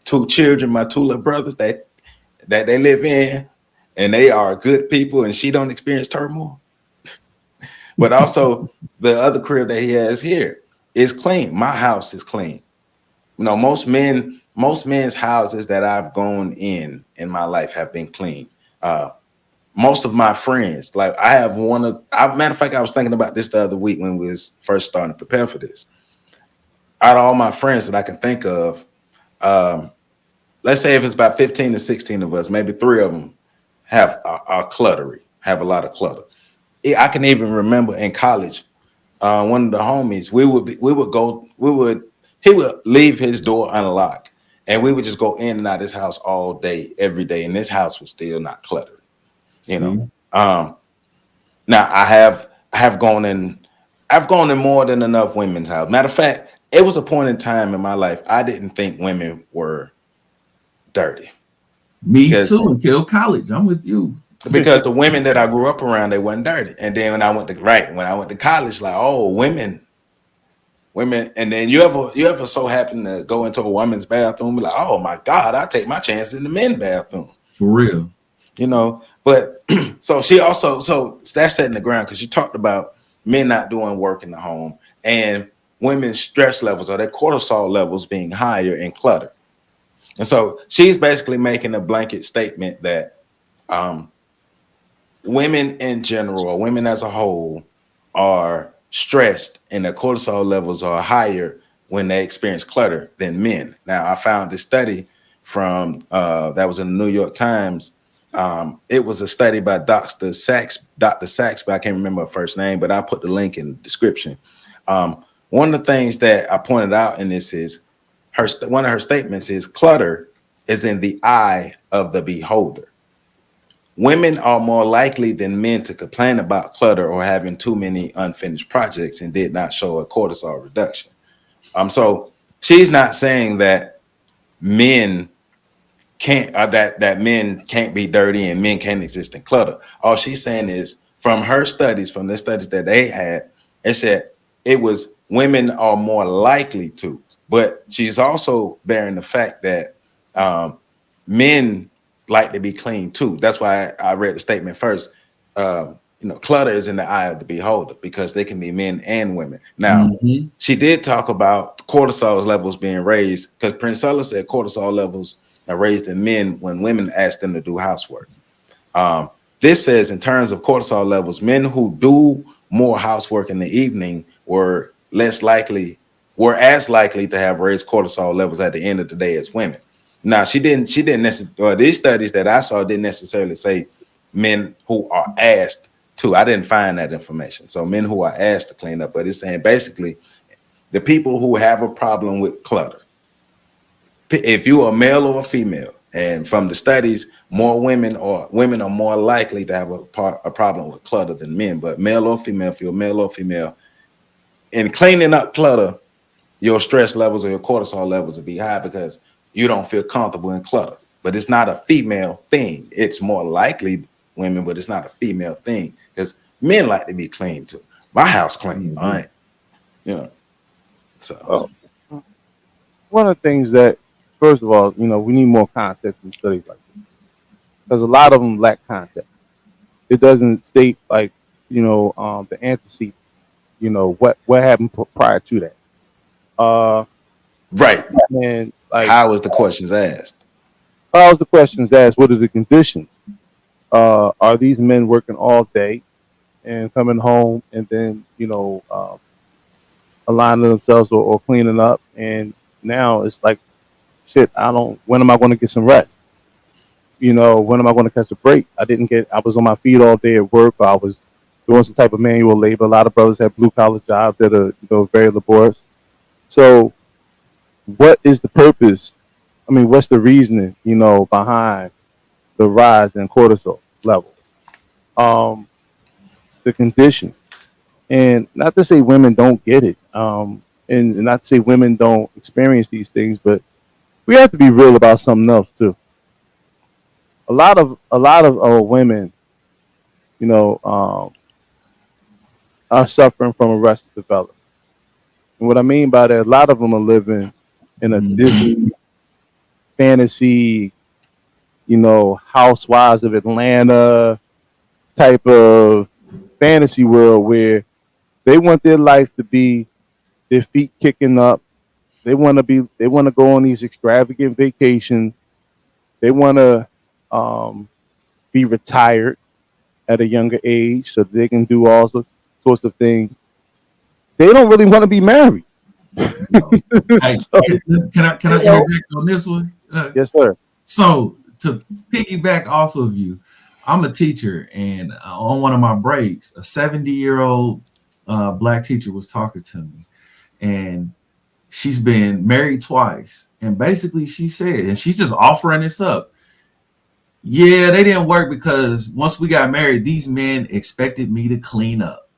2 children, my 2 little brothers that they live in, and they are good people, and she don't experience turmoil. But also the other crib that he has here is clean. My house is clean. Most men's houses that I've gone in my life have been clean. Most of my friends, like I have matter of fact, I was thinking about this the other week when we was first starting to prepare for this. Out of all my friends that I can think of, let's say if it's about 15 to 16 of us, maybe 3 of them are cluttery, have a lot of clutter. I can even remember in college, one of the homies, he would leave his door unlocked, and we would just go in and out of his house all day, every day, and this house was still not cluttered. Now I have gone in more than enough women's house. Matter of fact, it was a point in time in my life I didn't think women were dirty. Me too, until college. I'm with you. Because the women that I grew up around, they weren't dirty. And then when I went to college, like, oh, women, and then you ever so happen to go into a woman's bathroom, be like, oh my God, I take my chances in the men's bathroom. For real. But so that's setting the ground, because you talked about men not doing work in the home and women's stress levels or their cortisol levels being higher in clutter. And so she's basically making a blanket statement that women in general, or women as a whole, are stressed and their cortisol levels are higher when they experience clutter than men. Now, I found this study from that was in the New York Times. It was a study by Dr. Sachs, but I can't remember her first name, but I put the link in the description. One of the things that I pointed out in this is one of her statements is clutter is in the eye of the beholder. Women are more likely than men to complain about clutter or having too many unfinished projects and did not show a cortisol reduction. So she's not saying that men can't that men can't be dirty and men can't exist in clutter. All she's saying is from her studies, from the studies that they had, it said it was women are more likely to, but she's also bearing the fact that men like to be clean too. That's why I read the statement first. Clutter is in the eye of the beholder because they can be men and women. Now, she did talk about cortisol levels being raised because Princella said cortisol levels are raised in men when women ask them to do housework. This says in terms of cortisol levels, men who do more housework in the evening were as likely to have raised cortisol levels at the end of the day as women. Now, she didn't necessarily, these studies that I saw didn't necessarily say men who are asked to. I didn't find that information. So men who are asked to clean up, but it's saying basically the people who have a problem with clutter, if you are male or female, and from the studies, women are more likely to have a problem with clutter than men, but male or female, if you're male or female, in cleaning up clutter, your stress levels or your cortisol levels will be high because you don't feel comfortable in clutter. But it's not a female thing. It's more likely women, but it's not a female thing because men like to be clean too. My house clean, all right? So one of the things that, first of all, we need more context in studies like this because a lot of them lack context. It doesn't state like the antecedent. What happened prior to that. Right. And like, how was the questions asked? How was the questions asked? What are the conditions? Are these men working all day and coming home and then aligning themselves or cleaning up? And now it's like, shit. When am I going to get some rest? When am I going to catch a break? I was on my feet all day at work. Or I was doing some type of manual labor. A lot of brothers have blue collar jobs that are very laborious. So what is the purpose? I mean, what's the reasoning, behind the rise in cortisol levels? The condition. And not to say women don't get it, and not to say women don't experience these things, but we have to be real about something else too. A lot of women, are suffering from arrested development. And what I mean by that, a lot of them are living in a Disney fantasy, Housewives of Atlanta type of fantasy world where they want their life to be their feet kicking up. They want to go on these extravagant vacations. They want to be retired at a younger age so they can do all sorts of things. They don't really want to be married. Hey, can I interject on this one? Yes, sir. So to piggyback off of you, I'm a teacher, and on one of my breaks, a 70-year-old black teacher was talking to me, and she's been married twice. And basically she said, and she's just offering this up. Yeah, they didn't work because once we got married, these men expected me to clean up.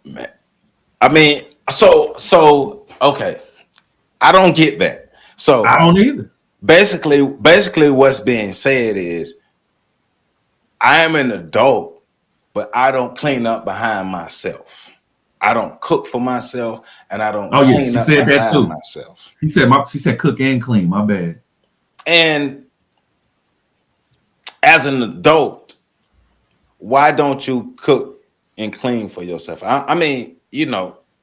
Man. I mean, so okay. I don't get that. So I don't either. Basically what's being said is I am an adult, but I don't clean up behind myself. I don't cook for myself, and I don't clean up behind myself. She said cook and clean. My bad. And as an adult, why don't you cook and clean for yourself? I mean,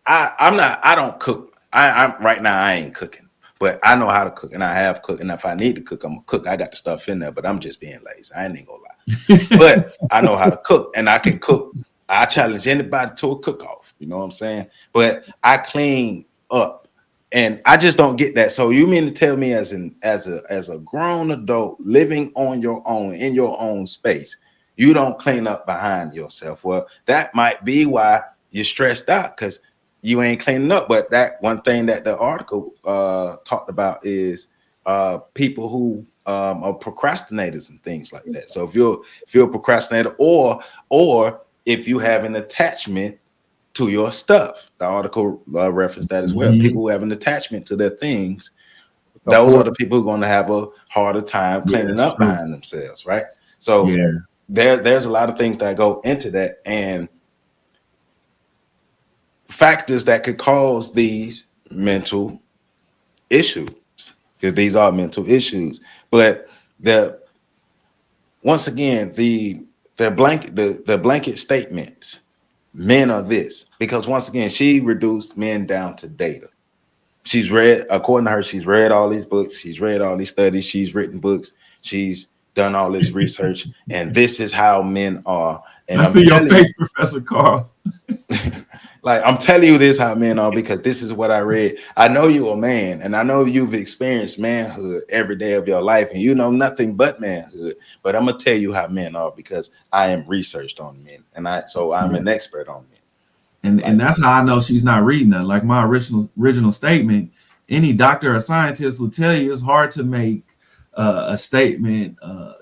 I don't cook. I'm right now I ain't cooking, but I know how to cook, and I have cooked. And if I need to cook, I'm gonna cook. I got the stuff in there, but I'm just being lazy. I ain't gonna lie. But I know how to cook, and I can cook. I challenge anybody to a cook-off. You know what I'm saying? But I clean up, and I just don't get that. So you mean to tell me, as a grown adult living on your own in your own space, you don't clean up behind yourself? Well, that might be why you're stressed out, because you ain't cleaning up. But that one thing that the article talked about is people who are procrastinators and things like that. So if you're a procrastinator, or if you have an attachment to your stuff, the article referenced that as well. People who have an attachment to their things, those are the people who are going to have a harder time cleaning up behind themselves, right? So there's a lot of things that go into that, and factors that could cause these mental issues, because these are mental issues. But once again, the blanket statements, men are this, because once again, she reduced men down to data. She's read, according to her, she's read all these books, she's read all these studies, she's written books, she's done all this research, and this is how men are. And I see your face, Professor Carl. Like, I'm telling you this how men are, because this is what I read. I know you're a man, and I know you've experienced manhood every day of your life, and you know nothing but manhood. But I'm gonna tell you how men are, because I am researched on men, and I'm an expert on men. And that's how I know she's not reading that. Like my original statement, any doctor or scientist will tell you it's hard to make a statement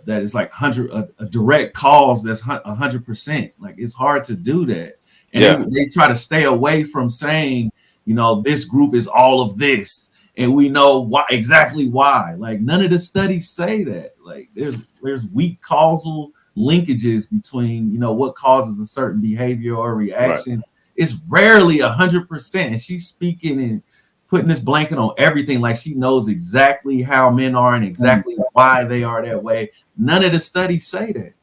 that is like a direct cause that's 100%. Like, it's hard to do that. And they try to stay away from saying, you know, this group is all of this, and we know exactly why. Like, none of the studies say that. Like, there's weak causal linkages between, you know, what causes a certain behavior or reaction. Right. It's rarely 100%. And she's speaking and putting this blanket on everything, like she knows exactly how men are and exactly why they are that way. None of the studies say that.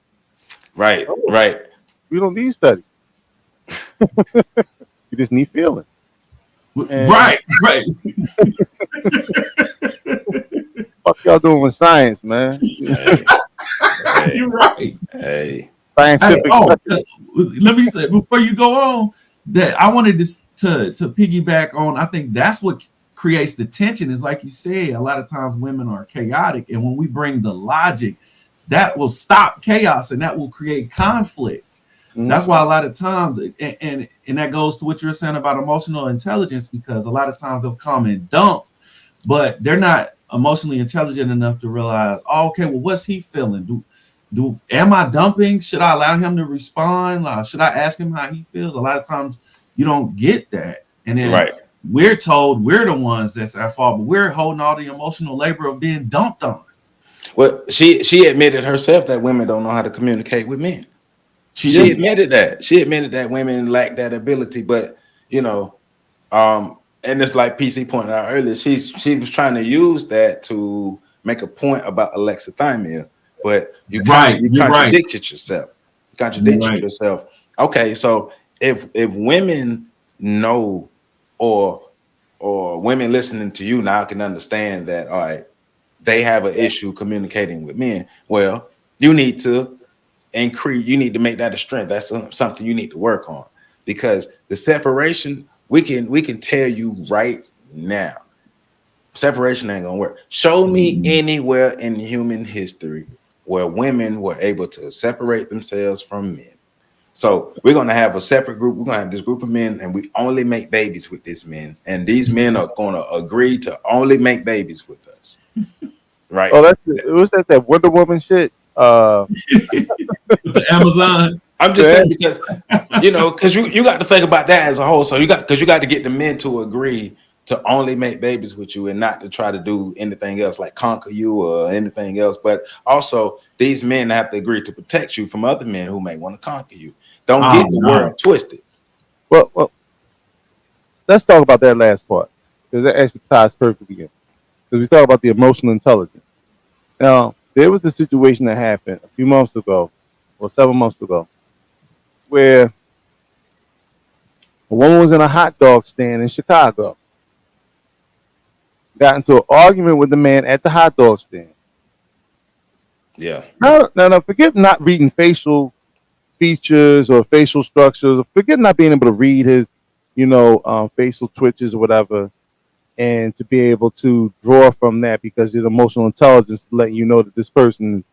Right. We don't need studies. You just need feeling. Right. What y'all doing with science, man? You're right. Hey. Scientific. Let me say, before you go on, that I wanted to piggyback on. I think that's what creates the tension. Is, like you said, a lot of times women are chaotic, and when we bring the logic, that will stop chaos and that will create conflict. That's why a lot of times, and that goes to what you're saying about emotional intelligence, because a lot of times they'll come and dump, but they're not emotionally intelligent enough to realize, oh, okay, well, what's he feeling? Am I dumping? Should I allow him to respond? Should I ask him how he feels? A lot of times you don't get that. And then we're told we're the ones that's at fault, but we're holding all the emotional labor of being dumped on. Well, she admitted herself that women don't know how to communicate with men. She admitted that. She admitted that women lack that ability. But, you know, and it's like PC pointed out earlier, she was trying to use that to make a point about alexithymia, but you contradicted yourself. You contradicted yourself. Okay, so if women know, or women listening to you now can understand that, all right, they have an issue communicating with men, well, you need to make that a strength. That's something you need to work on, because the separation, we can tell you right now, separation ain't gonna work. Show me anywhere in human history where women were able to separate themselves from men. So we're gonna have a separate group. We're gonna have this group of men, and we only make babies with these men, and these men are gonna agree to only make babies with us. Right? Oh, was that Wonder Woman shit? The Amazon. I'm just saying, because because you got to think about that as a whole. So you got to get the men to agree to only make babies with you and not to try to do anything else, like conquer you or anything else. But also, these men have to agree to protect you from other men who may want to conquer you. Don't get the word twisted. Well, let's talk about that last part, because that actually ties perfectly in. Because we talk about the emotional intelligence. Now, there was the situation that happened a few months ago, or 7 months ago, where a woman was in a hot dog stand in Chicago, got into an argument with the man at the hot dog stand. Yeah. Now, forget not reading facial features or facial structures. Forget not being able to read his, facial twitches or whatever, and to be able to draw from that because his emotional intelligence letting you know that this person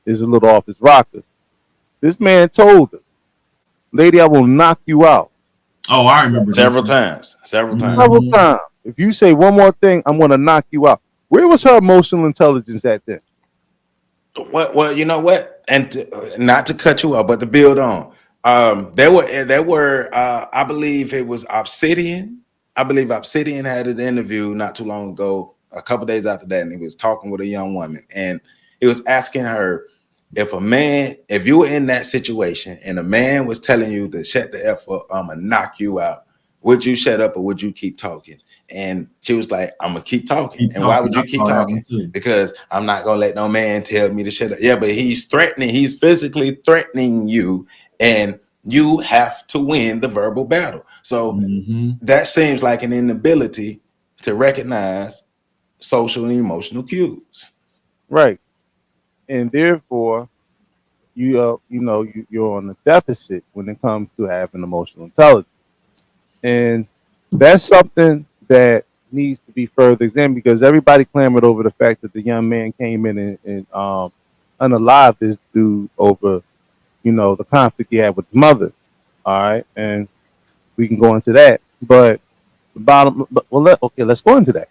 is a little off his rocker. This man told her, "Lady, I will knock you out." Oh, I remember Several this. times. Several times. Several times. If you say one more thing, I'm going to knock you out. Where was her emotional intelligence at then? Well, you know what? And not to cut you off, but to build on, there were. I believe it was Obsidian. I believe Obsidian had an interview not too long ago, a couple days after that, and he was talking with a young woman, and he was asking her if you were in that situation, and a man was telling you to shut the f up, I'm gonna knock you out. Would you shut up or would you keep talking? And she was like, I'm gonna keep talking. And why would you keep talking? Because I'm not gonna let no man tell me to shut up. Yeah, but he's threatening, he's physically threatening you, and you have to win the verbal battle. So that seems like an inability to recognize social and emotional cues. Right. And therefore, you're on a deficit when it comes to having emotional intelligence. And that's something that needs to be further examined because everybody clamored over the fact that the young man came in and unalived this dude over, the conflict he had with his mother. All right. And we can go into that. But let's go into that.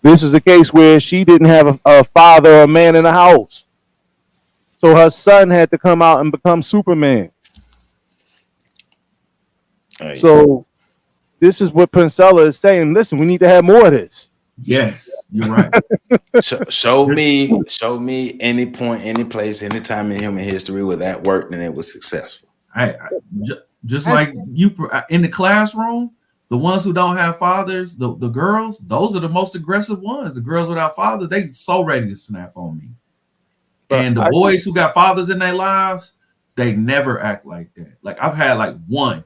This is a case where she didn't have a father or a man in the house. So her son had to come out and become Superman. So this is what Princella is saying. Listen, we need to have more of this. Yes, you're right. show me any point, any place, any time in human history where that worked and it was successful. Just like you in the classroom, the ones who don't have fathers, the girls, those are the most aggressive ones. The girls without fathers, they so ready to snap on me. And the boys who got fathers in their lives, they never act like that. Like I've had like one.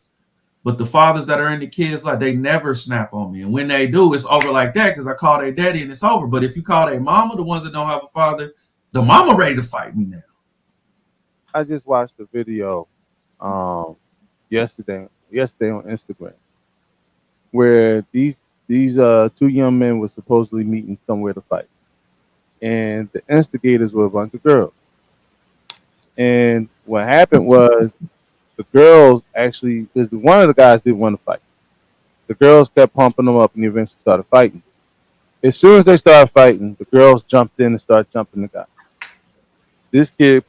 But the fathers that are in the kids, like they never snap on me. And when they do, it's over like that because I call their daddy and it's over. But if you call their mama, the ones that don't have a father, the mama ready to fight me now. I just watched a video yesterday on Instagram where these two young men were supposedly meeting somewhere to fight. And the instigators were a bunch of girls. And what happened was the girls actually, because one of the guys didn't want to fight. The girls kept pumping them up and eventually started fighting. As soon as they started fighting, the girls jumped in and started jumping the guy. This kid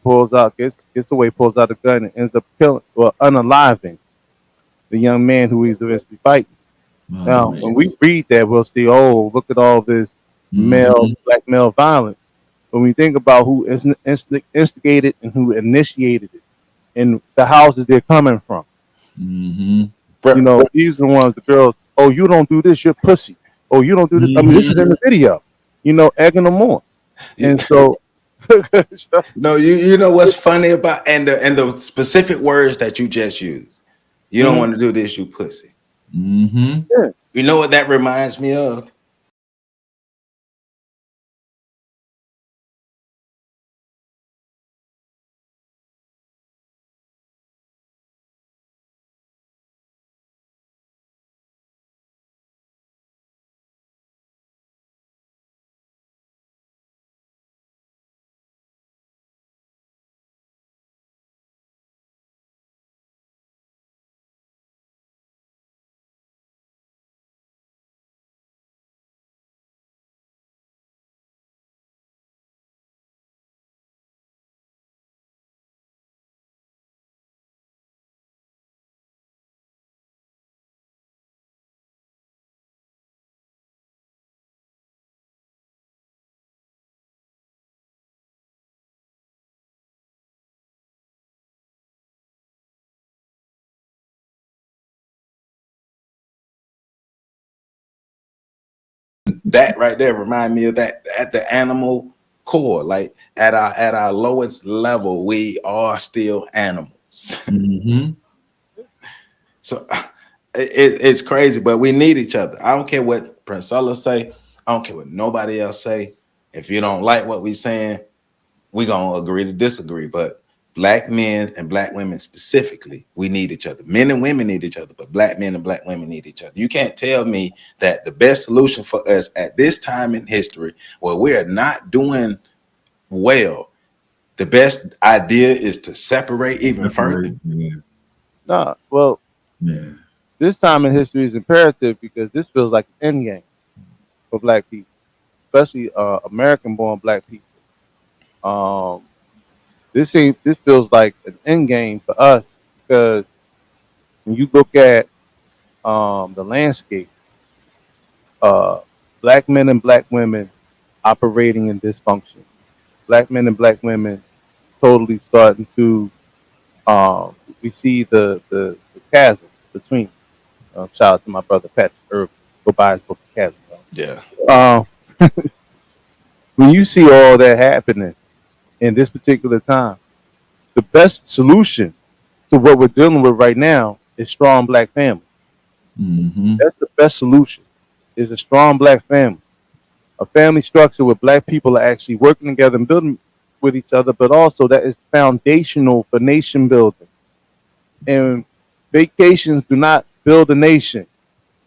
gets away, pulls out a gun and ends up unaliving the young man who he's eventually fighting. Now, when we read that, we'll see, oh, look at all this black male violence. When we think about who instigated and who initiated it, and the houses they're coming from. These are the ones, the girls, oh, you don't do this, you're pussy. Oh, you don't do this. I mean, this is in the video, egging them on. And so no, you know what's funny about and the specific words that you just used. You don't want to do this, you pussy. Yeah. You know what that reminds me of? That right there remind me of that at the animal core, like at our lowest level, we are still animals. So it's crazy, but we need each other. I don't care what Princella say. I don't care what nobody else say. If you don't like what we saying, we gonna agree to disagree. But black men and black women specifically, we need each other. Men and women need each other, but black men and black women need each other. You can't tell me that the best solution for us at this time in history, where we are not doing well, the best idea is to separate even further. Yeah. Nah, well, Yeah. this time in history is imperative because this feels like an end game for black people, especially American-born black people. This feels like an end game for us because when you look at the landscape, uh, black men and black women operating in dysfunction, black men and black women totally starting to we see the chasm between. Shout out to my brother Patrick Irvin. Go buy his book, Chasm. Yeah. Um, when you see all that happening in this particular time, the best solution to what we're dealing with right now is strong black family. Mm-hmm. That's the best solution. Is a strong black family, a family structure where black people are actually working together and building with each other, but also that is foundational for nation building. And vacations do not build a nation.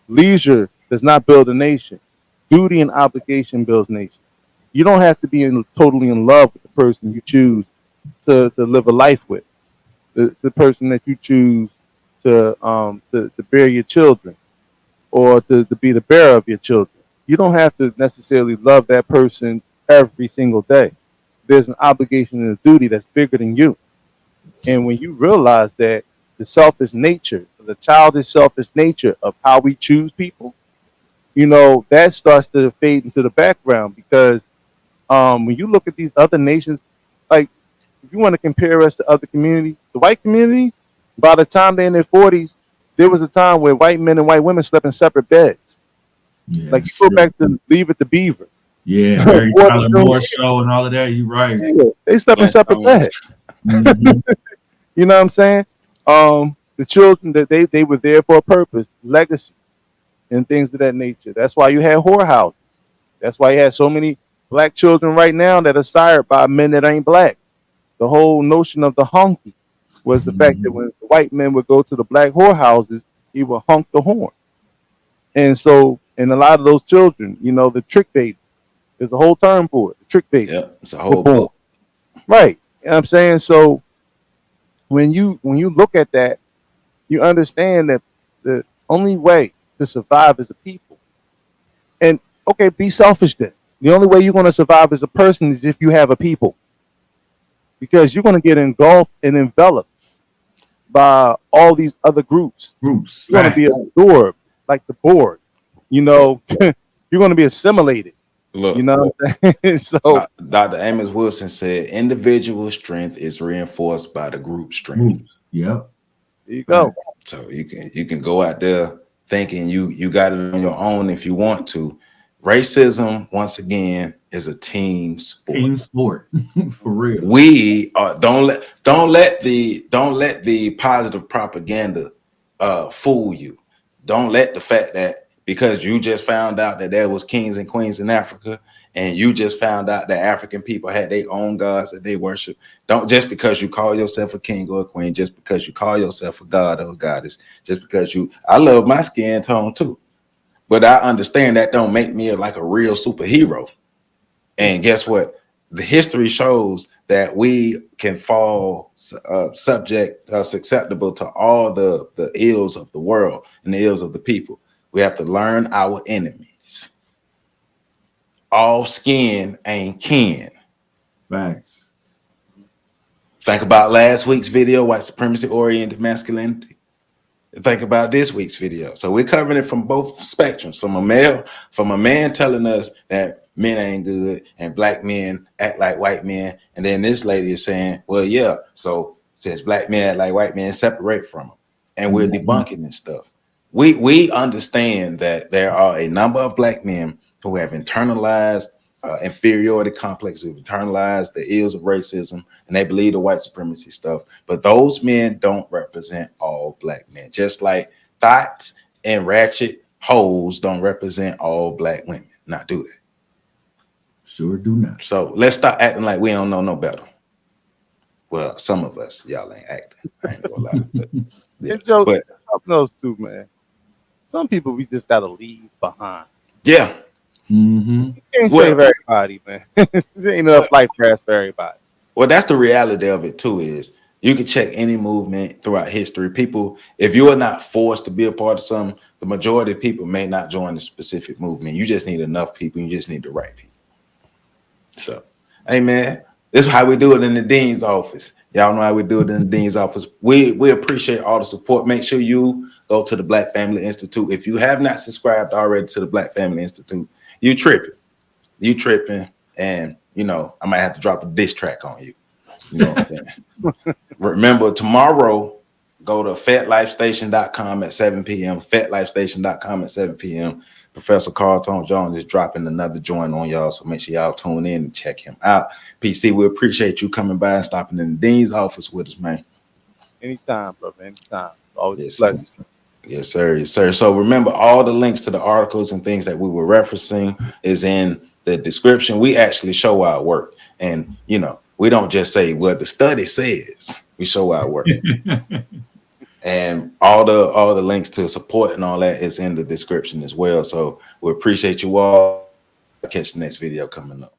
Leisure does not build a nation. Duty and obligation builds nation. You don't have to be totally in love with the person you choose to live a life with, the person that you choose to bear your children or to be the bearer of your children. You don't have to necessarily love that person every single day. There's an obligation and a duty that's bigger than you. And when you realize that the selfish nature, the childish selfish nature of how we choose people, that starts to fade into the background because when you look at these other nations, like if you want to compare us to other communities, the white community, by the time they're in their 40s, there was a time where white men and white women slept in separate beds. Yeah, like you go back to Leave It to Beaver. Yeah, Mary Tyler Moore show and all of that. You're right. Yeah, they slept in separate beds. Mm-hmm. You know what I'm saying? The children that they were there for a purpose, legacy, and things of that nature. That's why you had whorehouses. That's why you had so many black children right now that are sired by men that ain't black. The whole notion of the honky was the fact that when the white men would go to the black whorehouses, he would honk the horn. And so, and a lot of those children, the trick baby, there's a whole term for it, the trick baby. Yeah, it's a whole book. Right. You know what I'm saying? So when you look at that, you understand that the only way to survive as a people, and okay, be selfish then. The only way you're going to survive as a person is if you have a people, because you're going to get engulfed and enveloped by all these other groups. You're going to be absorbed like the Borg. You're going to be assimilated. Look, you know what I'm saying? So Dr. Amos Wilson said individual strength is reinforced by the group strength. Yep. There you go. So you can go out there thinking you got it on your own if you want to. Racism, once again, is a team sport. Team sport. For real. We are don't let the positive propaganda fool you. Don't let the fact that because you just found out that there was kings and queens in Africa, and you just found out that African people had their own gods that they worship. Don't just because you call yourself a king or a queen, just because you call yourself a god or a goddess, just because I love my skin tone too. But I understand that don't make me like a real superhero. And guess what? The history shows that we can fall susceptible to all the ills of the world and the ills of the people. We have to learn our enemies. All skin ain't kin. Thanks. Think about last week's video, white supremacy, oriented masculinity. Think about this week's video. So we're covering it from both spectrums, from a man telling us that men ain't good and black men act like white men. And then this lady is saying, well, yeah, so since black men act like white men, separate from them. And we're debunking this stuff. We understand that there are a number of black men who have internalized inferiority complex, who've internalized the ills of racism, and they believe the white supremacy stuff. But those men don't represent all black men, just like thoughts and ratchet hoes don't represent all black women. Not do they? Sure do not. So let's stop acting like we don't know no better. Well, some of us, y'all ain't acting. I ain't gonna lie. But, yeah. And Joe, But help those too, man. Some people we just gotta leave behind. yeah. Mm-hmm. You can't Well, save everybody, man. There ain't enough well, life paths for everybody. well, that's the reality of it too. Is you can check any movement throughout history. People, if you are not forced to be a part of something, the majority of people may not join the specific movement. You just need enough people. You just need the right people. So, hey man, this is how we do it in the dean's office. Y'all know how we do it in the dean's office. We appreciate all the support. Make sure you go to the Black Family Institute. If you have not subscribed already to the Black Family Institute, you tripping, and you know I might have to drop a diss track on you. You know what I'm saying? Remember tomorrow, go to fetlifestation.com at 7 p.m. fetlifestation.com at 7 p.m. Professor Carlton Jones is dropping another joint on y'all, so make sure y'all tune in and check him out. PC, we appreciate you coming by and stopping in the dean's office with us, man. Anytime, brother. Anytime. Always Yes, a pleasure. sir. Yes, sir. Yes, sir. So remember, all the links to the articles and things that we were referencing is in the description. We actually show our work, and you know, we don't just say what the study says. We show our work. And all the links to support and all that is in the description as well. So we appreciate you all. Catch the next video coming up.